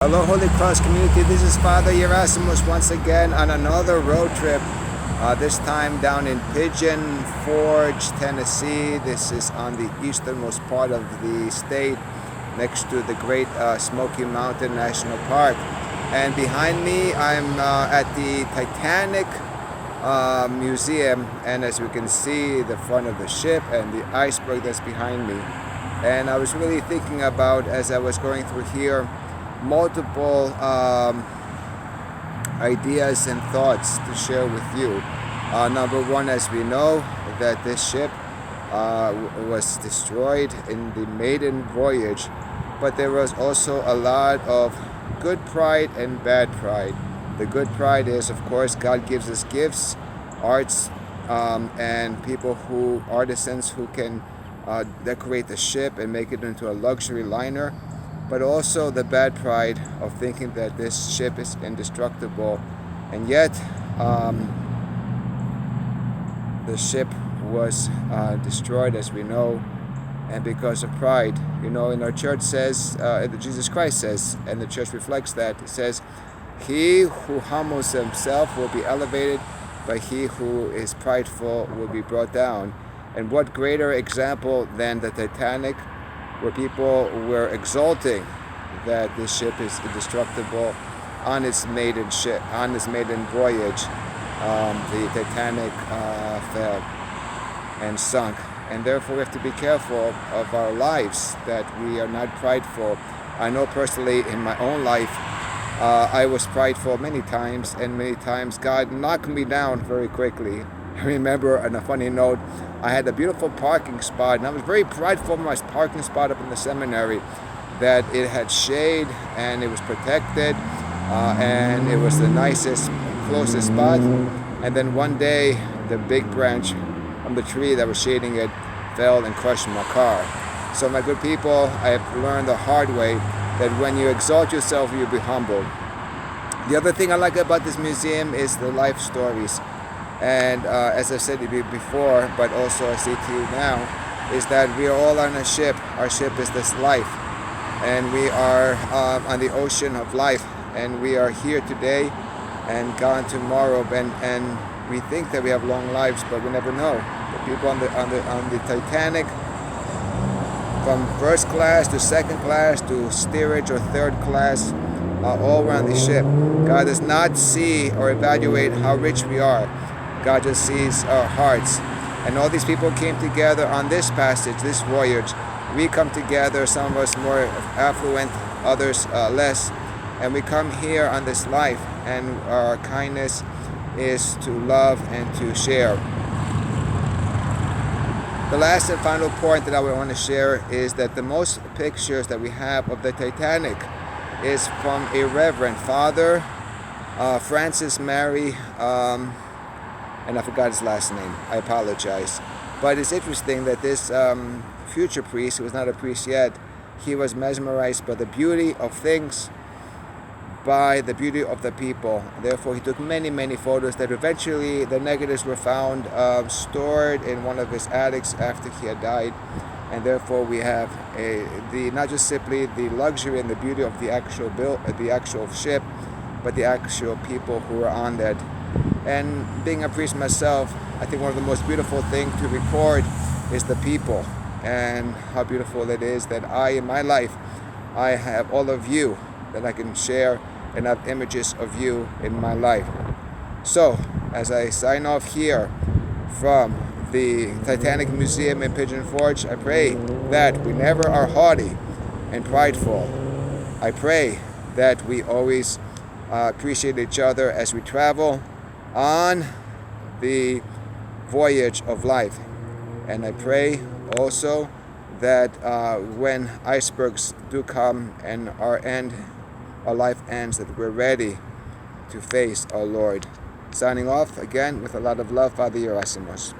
Hello, Holy Cross community. This is Father Gerasimos once again on another road trip. This time down in Pigeon Forge, Tennessee. This is on the easternmost part of the state, next to the Great Smoky Mountain National Park. And behind me, I'm at the Titanic Museum, and as you can see, the front of the ship and the iceberg that's behind me. And I was really thinking about, as I was going through here, multiple ideas and thoughts to share with you. Number one, as we know, that this ship was destroyed in the maiden voyage, but there was also a lot of good pride and bad pride. The good pride is, of course, God gives us gifts, arts, and people artisans who can decorate the ship and make it into a luxury liner. But also the bad pride of thinking that this ship is indestructible, and yet the ship was destroyed, as we know, and because of pride. You know, in our church says, Jesus Christ says, and the church reflects that, it says, "He who humbles himself will be elevated, but he who is prideful will be brought down." And what greater example than the Titanic, where people were exulting that this ship is indestructible on its maiden voyage. The Titanic fell and sunk, and therefore we have to be careful of our lives, that we are not prideful. I know personally in my own life, I was prideful many times, and many times God knocked me down very quickly. I remember, on a funny note, I had a beautiful parking spot, and I was very prideful of my parking spot up in the seminary, that it had shade and it was protected, and it was the nicest, closest spot. And then one day, the big branch from the tree that was shading it fell and crushed my car. So my good people, I have learned the hard way that when you exalt yourself, you'll be humbled. The other thing I like about this museum is the life stories. And as I said before, but also I say to you now, is that we are all on a ship. Our ship is this life. And we are on the ocean of life. And we are here today and gone tomorrow. And we think that we have long lives, but we never know. The people on the Titanic, from first class to second class to steerage or third class, all were on the ship. God does not see or evaluate how rich we are. God just sees our hearts. And all these people came together on this passage, this voyage. We come together, some of us more affluent, others less. And we come here on this life, and our kindness is to love and to share. The last and final point that I would want to share is that the most pictures that we have of the Titanic is from a Reverend Father Francis Mary, and I forgot his last name. I apologize. But it's interesting that this future priest, who was not a priest yet, he was mesmerized by the beauty of things, by the beauty of the people. Therefore, he took many, many photos that eventually the negatives were found stored in one of his attics after he had died. And therefore, we have not just simply the luxury and the beauty of the actual ship, but the actual people who were on that. And being a priest myself, I think one of the most beautiful things to record is the people, and how beautiful it is that in my life, I have all of you that I can share, and have images of you in my life. So, as I sign off here from the Titanic Museum in Pigeon Forge, I pray that we never are haughty and prideful. I pray that we always appreciate each other as we travel on the voyage of life. And I pray also that when icebergs do come and our life ends, that we're ready to face our Lord. Signing off again with a lot of love, Father Gerasimos.